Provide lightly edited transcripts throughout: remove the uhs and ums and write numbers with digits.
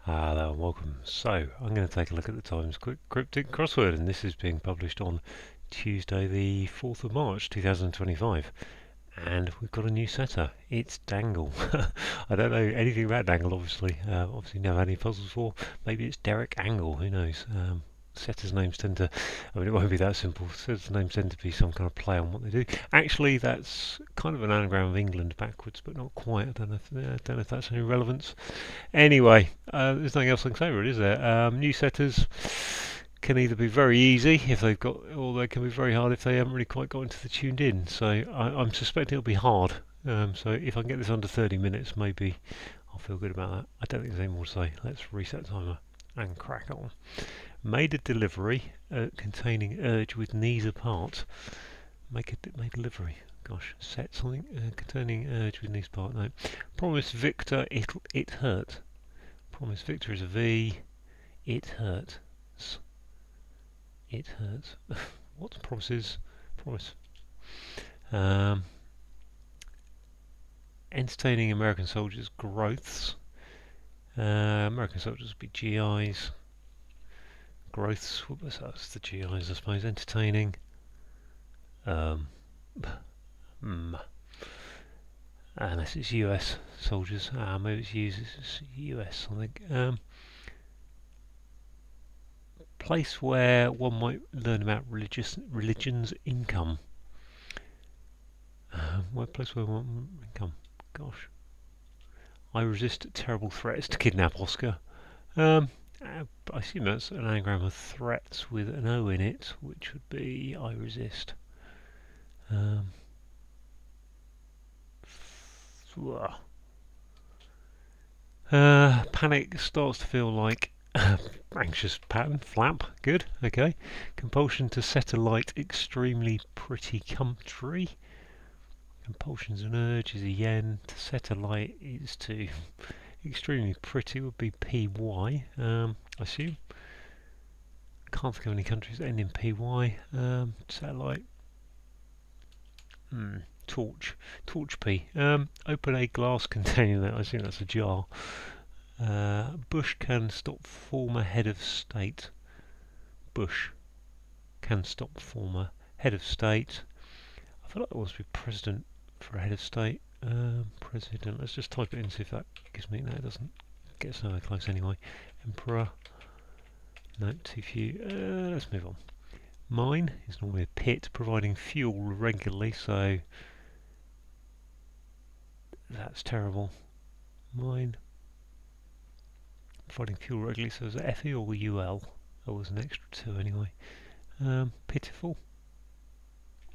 Hello and welcome. So, I'm going to take a look at the Times Cryptic crossword, and this is being published on Tuesday, the 4th of March 2025. And we've got a new setter. It's Dangle. I don't know anything about Dangle, obviously. Obviously, never had any puzzles before. Maybe it's Derek Angle, who knows? Setters' names tend to, I mean, it won't be that simple. Setters' names tend to be some kind of play on what they do. Actually, that's kind of an anagram of England backwards, but not quite. I don't know if that's any relevance. Anyway, there's nothing else I can say really, is there? New setters can either be very easy if they've got, or they can be very hard if they haven't really quite got into the tuned in. So I'm suspecting it'll be hard. So if I can get this under 30 minutes, maybe I'll feel good about that. I don't think there's any more to say. Let's reset timer and crack on. Made a delivery containing urge with knees apart. Made delivery. Gosh, set something containing urge with knees apart. No. Promise Victor it hurt. Promise Victor is a V. It hurt. It hurts. What promises? Promise. Um, Entertaining American soldiers' growths. American soldiers would be GIs. Growths. That's the GIs, I suppose. Entertaining. Unless it's US soldiers. Maybe it's US, I think. Place where one might learn about religion's income. Place where one income. Gosh. I resist terrible threats to kidnap Oscar. I assume that's an anagram of threats with an O in it, which would be I resist. Panic starts to feel like anxious pattern. Flap. Good. Okay. Compulsion to set alight extremely pretty country. Compulsion's an urge is a yen. To set alight is to extremely pretty would be PY. I assume. Can't think of any countries that end in PY. Satellite. Torch. Torch P. Open a glass containing that. I assume that's a jar. Bush can stop former head of state. Bush can stop former head of state. I feel like there wants to be president for a head of state. President. Let's just type it in, see if that gives me. No, it doesn't get us nowhere close anyway. Emperor. No, too few. Let's move on. Mine is normally a pit, providing fuel regularly, so that's terrible. Mine. Providing fuel regularly, so is it FE or UL? That was an extra 2 anyway. Pitiful.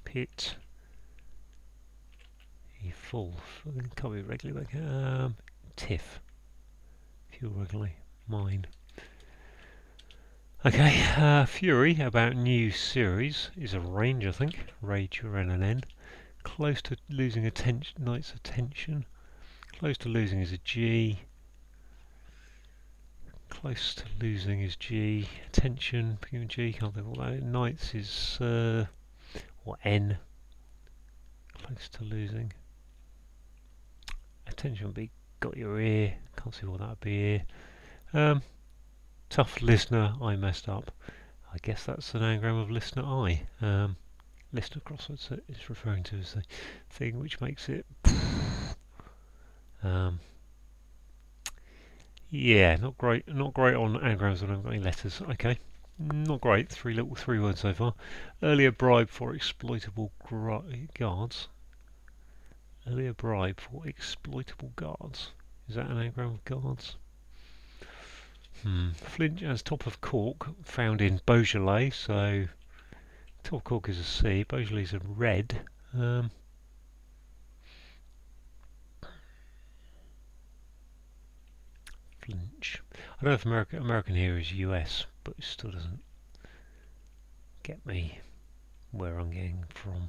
Pit. Full. Can't be regularly. Tiff. Fuel regularly. Mine. Okay. Fury about new series is a range, I think. Rage RNN. Close to losing knight's attention. Close to losing is a G. Close to losing is G. Attention, beginning G, can't think what that is. Knights is or N. Close to losing. Attention would be got your ear. Can't see what that would be here. Tough listener, I messed up. I guess that's an anagram of listener I. Listener crosswords is referring to as the thing which makes it. Yeah, not great. Not great on anagrams when I haven't got any letters. Okay, not great. Three words so far. Earlier bribe for exploitable guards. Earlier bribe for exploitable guards. Is that an anagram of guards? Flinch as top of cork found in Beaujolais. So top of cork is a C. Beaujolais is a red. Flinch. I don't know if American here is US, but it still doesn't get me where I'm getting from.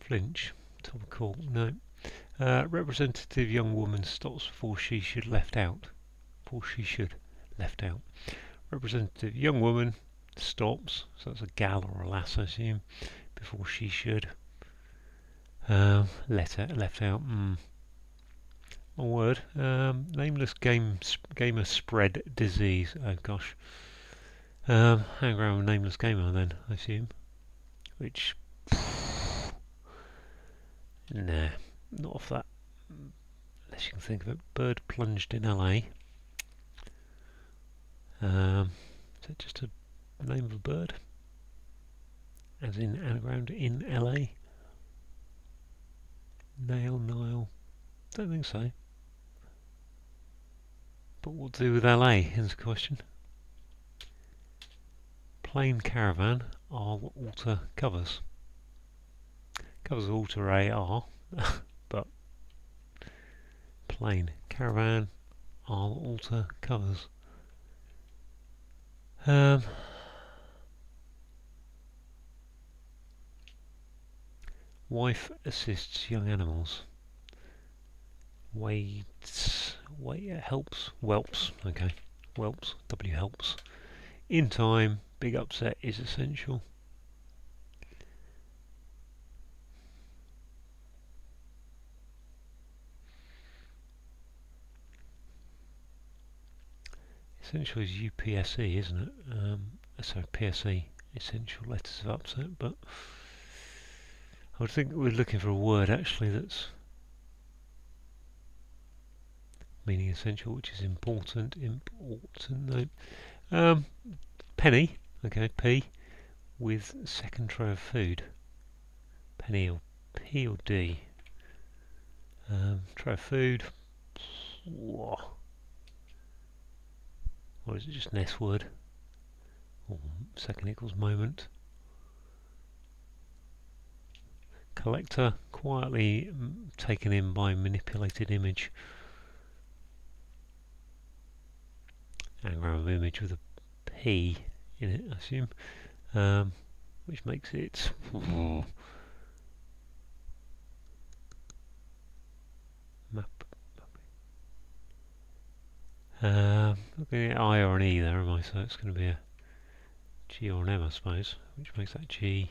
Flinch. Top of cork. No. Representative young woman stops before she should left out. Before she should left out. Representative young woman stops. So that's a gal or a lass, I assume. Before she should. Left out. one word. Nameless gamer spread disease. Oh gosh. Anagram of nameless gamer then, I assume. Which, nah, not off that. Unless you can think of it. Bird plunged in LA. Is that just a name of a bird? As in anagram in LA? Nile. Don't think so. But what to do with LA is the question. Plain caravan, I'll alter covers. Covers alter AR, but plain caravan, I'll alter covers. Wife assists young animals. Helps. Whelps. Okay. Whelps. W helps. In time, big upset is essential. Essential is UPSE, isn't it? Sorry, PSE. Essential letters of upset, but I would think we're looking for a word actually that's meaning essential, which is important. No. Penny. Okay, P with second tray of food. Penny or P or D. Tray of food. Or is it just an S word? Or second equals moment. Collector, quietly taken in by manipulated image. Anagram of image with a P in it, I assume, which makes it map. Looking at I or an E there, am I? So it's going to be a G or an M, I suppose, which makes that G.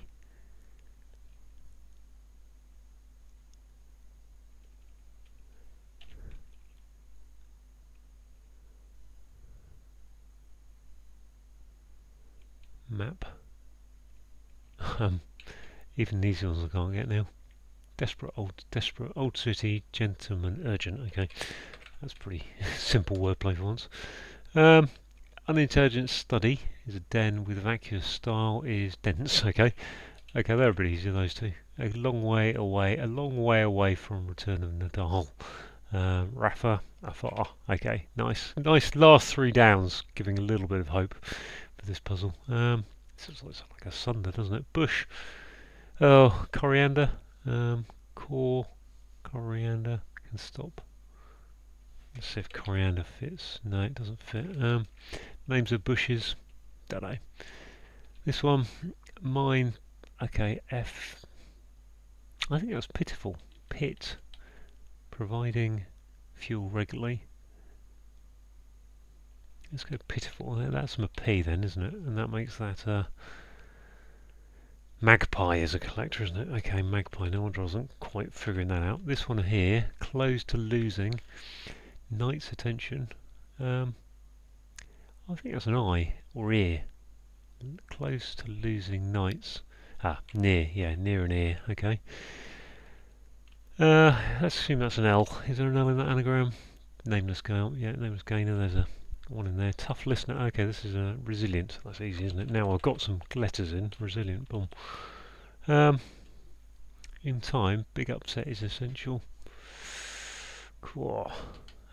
Map. Even these ones I can't get now. Desperate old city, gentleman, urgent. Okay, that's pretty simple wordplay for once. Unintelligent study is a den with vacuous style is dense. Okay, they're a bit easier those two. A long way away from Return of Nadal. Rafa, afar. Okay, nice last three downs, giving a little bit of hope for this puzzle. This looks like a sunder, doesn't it? Bush. Oh, coriander. Core. Coriander. Can stop. Let's see if coriander fits. No, it doesn't fit. Names of bushes. Don't know. This one. Mine. Okay, F. I think that was pitiful. Pit. Providing fuel regularly. Let's go pitiful. That's a P then, isn't it? And that makes that magpie is a collector, isn't it? Okay, magpie. No wonder I wasn't quite figuring that out. This one here, close to losing. Knight's attention. I think that's an I or ear. Close to losing knights. Near. Yeah, near an ear. Okay. Let's assume that's an L. Is there an L in that anagram? Nameless girl. Yeah, nameless gainer. There's a one in there. Tough listener. Okay, this is resilient. That's easy, isn't it? Now I've got some letters in. Resilient. Boom. In time, big upset is essential. Cool.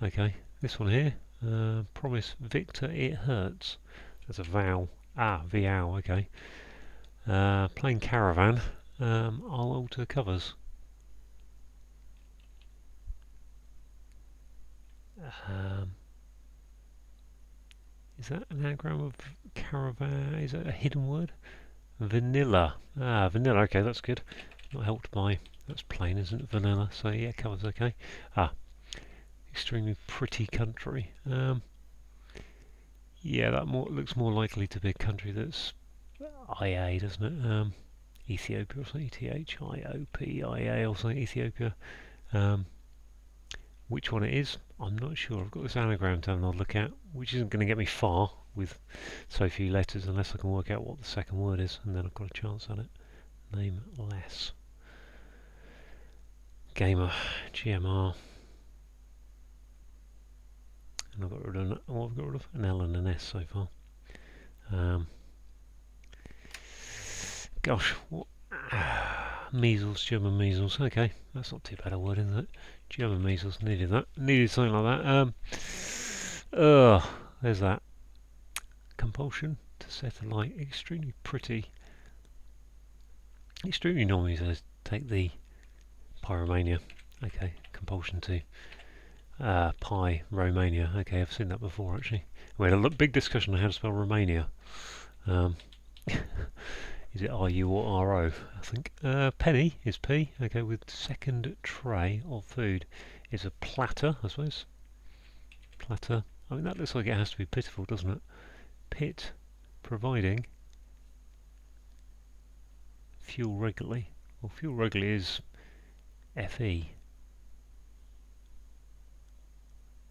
Okay, this one here. Promise Victor it hurts. That's a vowel. VOW. Okay. Plain caravan. I'll alter covers. Is that an anagram of caravan? Is that a hidden word? Vanilla. Vanilla. Okay, that's good. Not helped by. That's plain, isn't it? Vanilla. So yeah, covers okay. Extremely pretty country. Yeah, that looks more likely to be a country that's IA, doesn't it? Ethiopia or something. ETHIOPIA or something. Ethiopia. Which one it is, I'm not sure. I've got this anagram to have another look at, which isn't going to get me far with so few letters unless I can work out what the second word is, and then I've got a chance at it. Nameless. Gamer. GMR. And I've got rid of what I've got rid of an L and an S so far. Gosh, what? Measles, German measles. Okay, that's not too bad a word, is it? German measles, needed that. Needed something like that. There's that. Compulsion to set alight. Extremely pretty. Extremely normally says take the pyromania. Okay, compulsion to Romania. Okay, I've seen that before actually. We had a big discussion on how to spell Romania. Is it R-U or R-O? I think. Penny is P. Okay, with second tray of food is a platter, I suppose. Platter. I mean, that looks like it has to be pitiful, doesn't it? Pit, providing fuel regularly. Well, fuel regularly is F-E.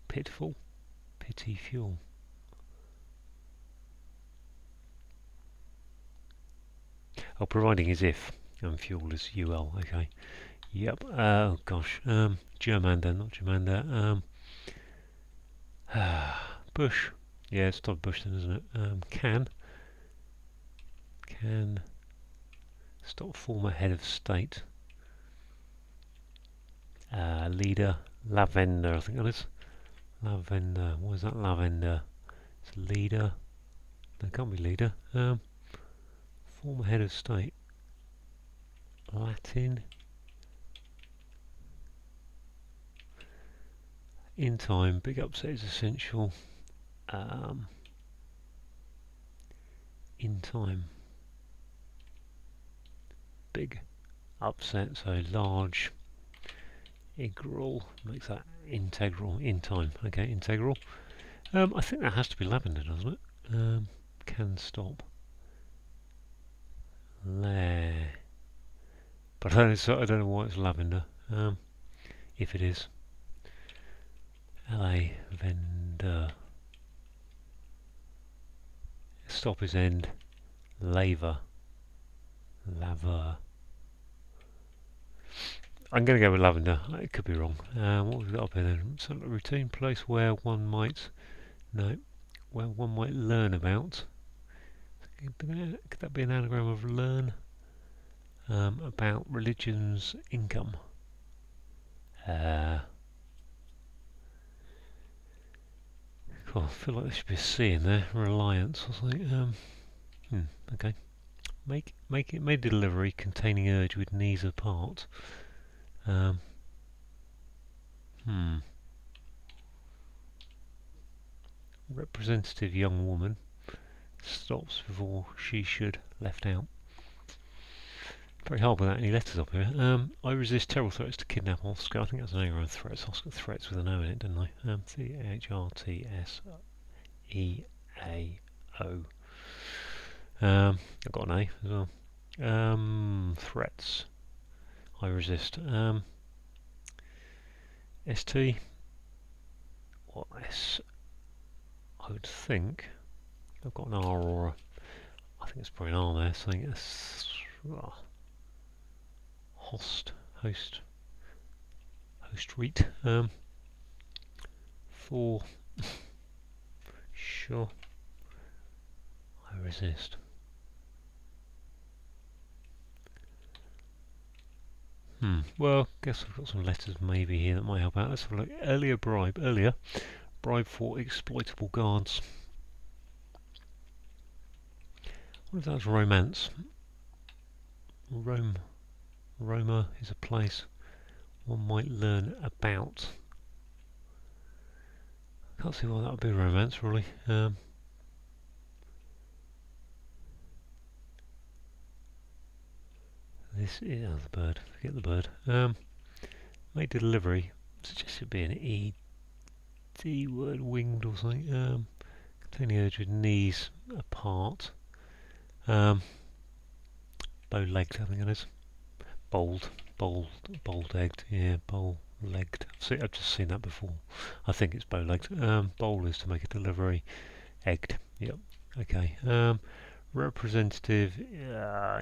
Pitiful. Pity fuel. Oh, providing is if, and fuel is UL, okay. Yep, oh gosh, Germander, not Germander, Bush, yeah, it's Todd Bush then, isn't it? Can stop former head of state. Leader, Lavender, I think that is. Lavender, what is that, Lavender? It's leader, no, it can't be leader. Former head of state. Latin. In time, big upset is essential. In time. Big upset, so large. Integral makes that integral in time. Okay, integral. I think that has to be lavender, doesn't it? Can stop. But I don't know why it's lavender. If it is. LA vendor. Stop is end. Laver. Laver. I'm going to go with lavender. It could be wrong. What have we got up here then? Some routine place where one might learn about. Could that be an anagram of learn? About religion's income. I feel like there should be a C in there. Reliance or something. Okay. Make delivery containing urge with knees apart. Representative young woman stops before she should left out. Very hard without any letters up here. I resist terrible threats to kidnap Oscar. I think that's an anagram of threats. Oscar threats with an O in it, didn't I? C-H-R-T-S-E-A-O. I've got an A as well. Threats. I resist. S-T. What S? I would think. I've got an R or a... I think it's probably an R there. So I think it's... host read. For sure. I resist. Well, guess I've got some letters maybe here that might help out. Let's have a look. Earlier bribe for exploitable guards. What if that's romance? Roma is a place one might learn about. Can't see why that would be romance, really. This is the bird. Forget the bird. Made delivery. Suggests it be an ED word, winged or something. Containing urge with knees apart. Bow-legged, I think it is. Bold-egged. Yeah, legged. I've just seen that before. I think it's bow-legged. Bowl is to make a delivery. Egged. Yep. Okay. Representative.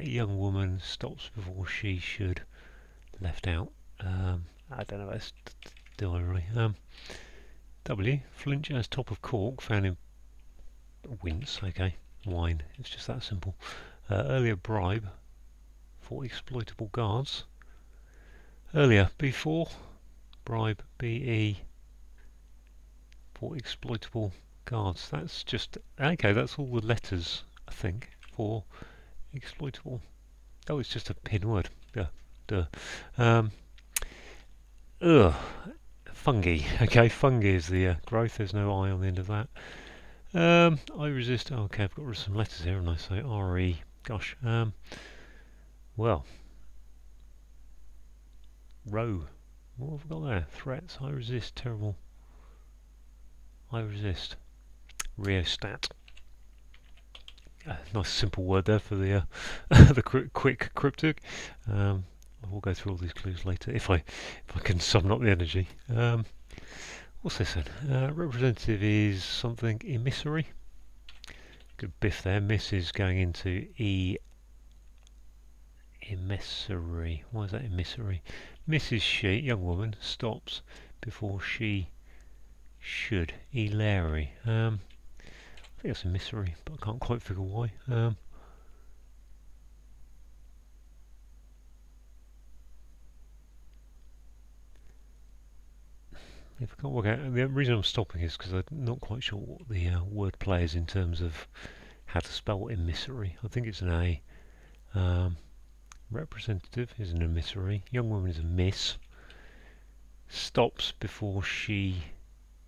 Young woman stops before she should. Left out. I don't know. Do I really? W. Flinch as top of cork found in wince. Okay. Wine. It's just that simple. Earlier bribe for exploitable guards. Earlier before bribe BE for exploitable guards. That's just okay. That's all the letters I think for exploitable. Oh, it's just a pin word. Yeah. Duh. Um, ugh. Fungi. Okay, fungi is the growth. There's no I on the end of that. I resist. Oh, okay, I've got some letters here, and I say RE. Gosh. Well. Row. What have I got there? Threats. I resist. Terrible. I resist. Rheostat. Nice simple word there for the the quick cryptic. We'll go through all these clues later if I can summon up the energy. What's this then? Representative is something emissary. Good biff there. Miss is going into emissary. Why is that emissary? Mrs. She, young woman, stops before she should. Elary. I think that's emissary, but I can't quite figure why. If I can't work out, the reason I'm stopping is because I'm not quite sure what the wordplay is in terms of how to spell emissary. I think it's an A. Representative is an emissary. Young woman is a miss. Stops before she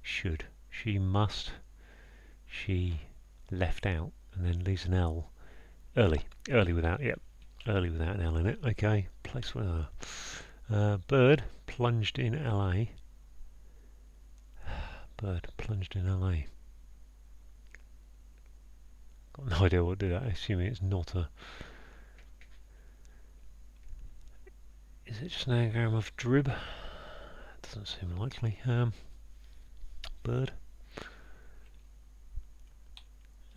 should. She must. She left out and then leaves an L. Early. Early without, yep. Early without an L in it. Okay. Place where. Bird plunged in LA. Bird plunged in LA. Got no idea what to do that. Assuming it's not a. Is it just an anagram of drib? Doesn't seem likely. Bird.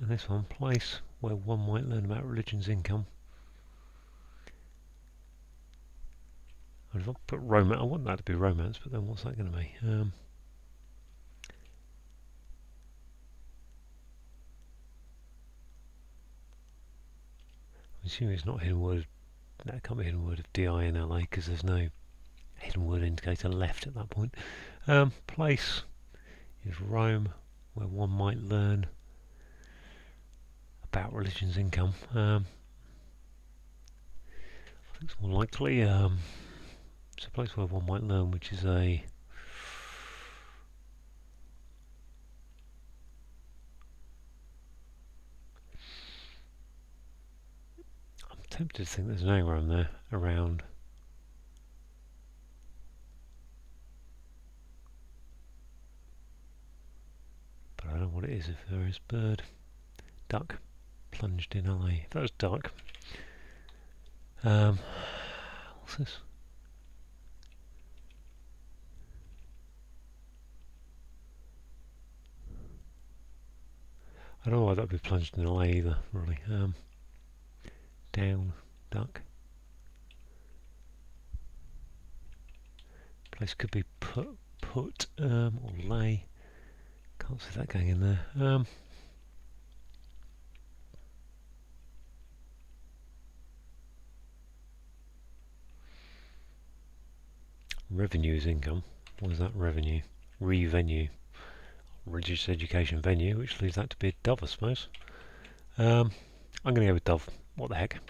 And this one, place where one might learn about religion's income. I've put romance. I want that to be romance, but then what's that going to be? I'm assuming it's not hidden word. That can't be hidden word of DI in LA because there's no hidden word indicator left at that point. Place is Rome, where one might learn about religion's income. I think it's more likely. It's a place where one might learn, which is a. I'm tempted to think there's an anagram there around. But I don't know what it is if there is. Bird. Duck. Plunged in LA. If that was duck. What's this? I don't know why that would be plunged in LA either, really. Down, duck. Place could be put or lay. Can't see that going in there. Revenue is income. What is that revenue? Revenue. Religious education venue, which leaves that to be a dove, I suppose. I'm going to go with dove. What the heck?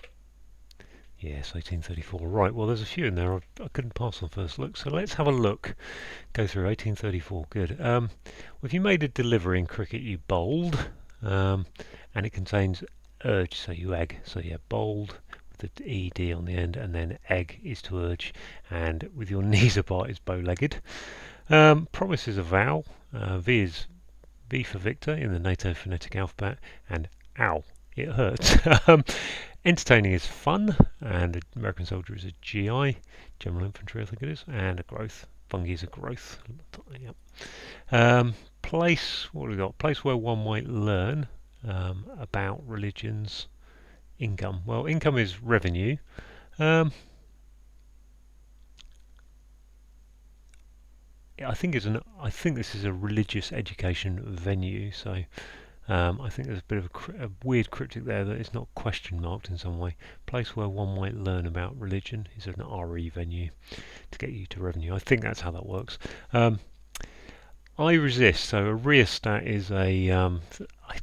Yes, 1834. Right, well, there's a few in there I couldn't pass on first look, so let's have a look. Go through 1834. Good. Well, if you made a delivery in cricket, you bowled, and it contains urge, so you egg. So yeah, bowled with the ed on the end, and then egg is to urge, and with your knees apart is bow-legged. Promise is a vowel. V is V for Victor in the NATO phonetic alphabet, and ow, it hurts. Entertaining is fun, and American soldier is a GI, general infantry I think it is, and a growth fungi is a growth. Yep. Place, what have we got? Place where one might learn about religions. Income. Well, income is revenue. I think this is a religious education venue. So I think there's a bit of a weird cryptic there that is not question marked in some way. Place where one might learn about religion is an RE venue to get you to revenue. I think that's how that works. I resist. So a rheostat is I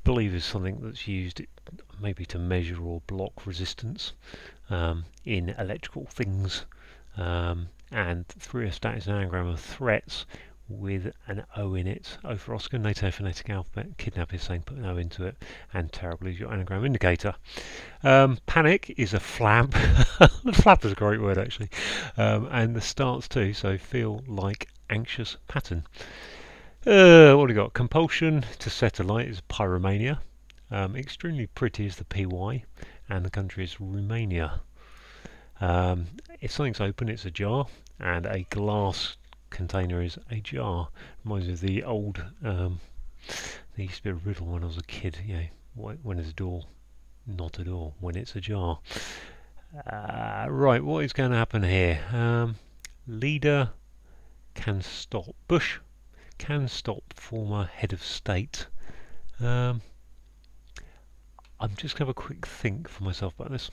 believe is something that's used maybe to measure or block resistance in electrical things. And rheostat is an anagram of threats with an O in it. O for Oscar, NATO phonetic alphabet. Kidnap is saying put an O into it, and terrible is your anagram indicator. Panic is a flap. Flap is a great word actually, and the starts too. So feel like anxious pattern. What have we got? Compulsion to set alight is pyromania. Extremely pretty is the PY, and the country is Romania. If something's open, it's a jar, and a glass container is a jar. Reminds me of the old, there used to be a riddle when I was a kid, when is a door? Not a door, when it's a jar. Right, what is going to happen here? Leader can stop. Bush can stop former head of state. I'm just going to have a quick think for myself about this.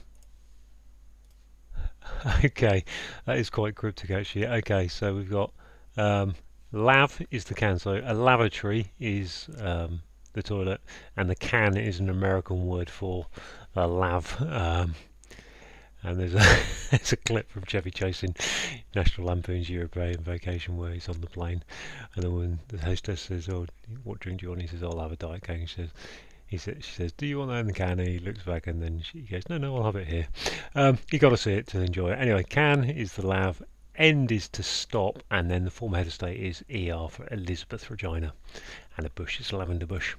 Okay, that is quite cryptic actually. Okay, so we've got lav is the can, so a lavatory is the toilet, and the can is an American word for lav. And there's there's a clip from Chevy Chase in National Lampoon's European Vacation where he's on the plane, and then when the hostess says, "Oh, what drink do you want?" He says, "I'll have a Diet Coke." She says, "Do you want that in the can?" And he looks back, and then she goes, "No, I'll have it here." You got to see it to enjoy it. Anyway, can is the lav, end is to stop, and then the former head of state is ER for Elizabeth Regina, and a bush is lavender bush.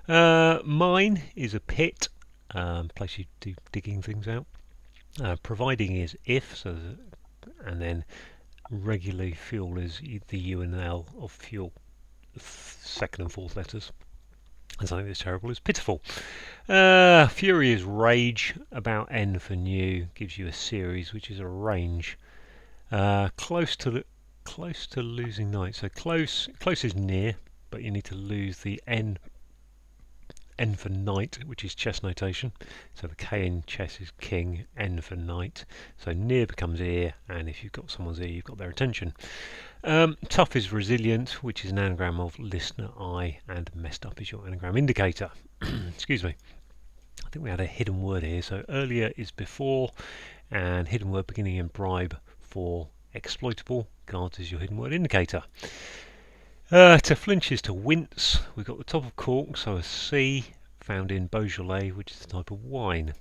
Mine is a pit, place you do digging things out. Providing is if, and then regularly fuel is the U and L of fuel, second and fourth letters. And something that's terrible is pitiful. Fury is rage. About N for new gives you a series, which is a range. Close to losing knight. So close is near, but you need to lose the N for knight, which is chess notation. So the K in chess is king, N for knight. So near becomes ear, and if you've got someone's ear, you've got their attention. Tough is resilient, which is an anagram of listener eye, and messed up is your anagram indicator. Excuse me. I think we had a hidden word here. So earlier is before, and hidden word beginning in bribe for exploitable. Guards is your hidden word indicator. To flinch is to wince. We've got the top of cork, so a C, found in Beaujolais, which is a type of wine.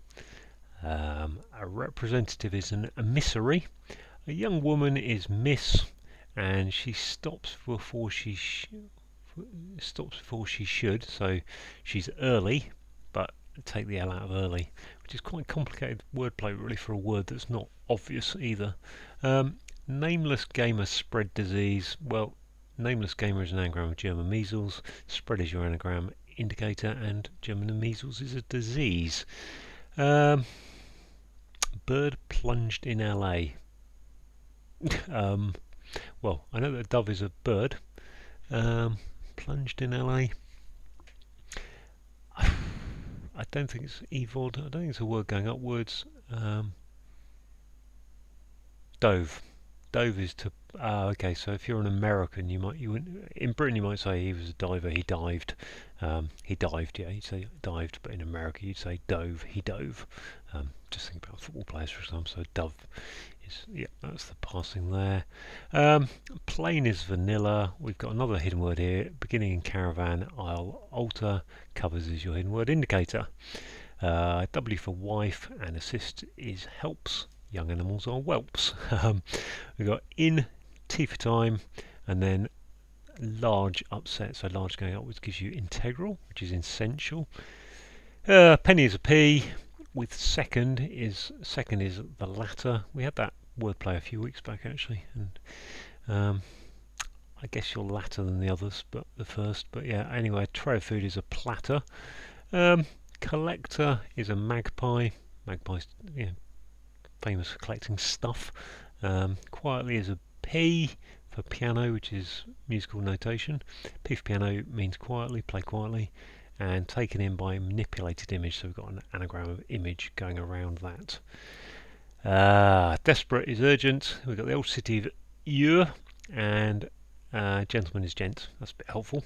A representative is an emissary. A young woman is Miss, and she stops before she should. So she's early, but take the L out of early, which is quite complicated wordplay really for a word that's not obvious either. Nameless gamer spread disease. Well, nameless gamer is an anagram of German measles. Spread is your anagram indicator, and German measles is a disease. Bird plunged in LA. Well, I know that a dove is a bird. Plunged in LA. I don't think it's evod. I don't think it's a word going upwards. Dove. Dove is to. Okay, so if you're an American, in Britain you might say he was a diver. He dived. He dived. Yeah, you'd say dived, but in America you'd say dove. He dove. Just think about football players, for example. So dove is, yeah, that's the passing there. Plain is vanilla. We've got another hidden word here. Beginning in caravan, I'll alter. Covers is your hidden word indicator. W for wife, and assist is helps. Young animals are whelps. We've got in, T for time, and then large upset. So large going upwards gives you integral, which is essential. Penny is a P. With second is the latter. We had that wordplay a few weeks back actually, and I guess you're latter than the others, but the first. But yeah, anyway, tray of food is a platter. Um, Collector is a magpie. Magpie's famous for collecting stuff. Quietly is a P for piano, which is musical notation. P for piano means quietly, play quietly, and taken in by manipulated image. So we've got an anagram of image going around that. Desperate is urgent. We've got the old city of Ur, and gentleman is gent. That's a bit helpful.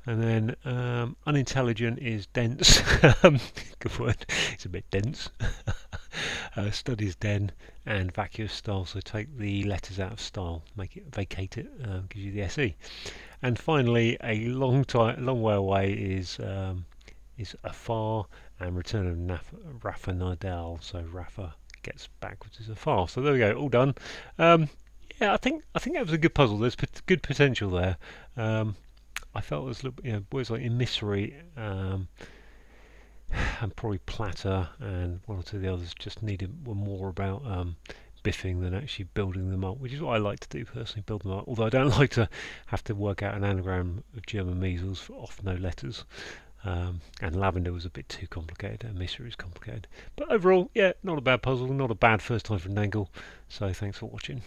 And then unintelligent is dense. Good word. It's a bit dense. Studies den and vacuous style. So take the letters out of style, make it vacate it, gives you the SE. And finally, a long way away is afar, and return of Rafa Nadal. So Rafa gets backwards as afar. So there we go, all done. Yeah, I think that was a good puzzle. There's good potential there. I felt it was words like emissary and probably platter, and one or two of the others just were more about biffing than actually building them up, which is what I like to do personally, build them up. Although I don't like to have to work out an anagram of German measles for off no letters. And lavender was a bit too complicated, and mystery is complicated. But overall, yeah, not a bad puzzle, not a bad first time from Dangle. So thanks for watching.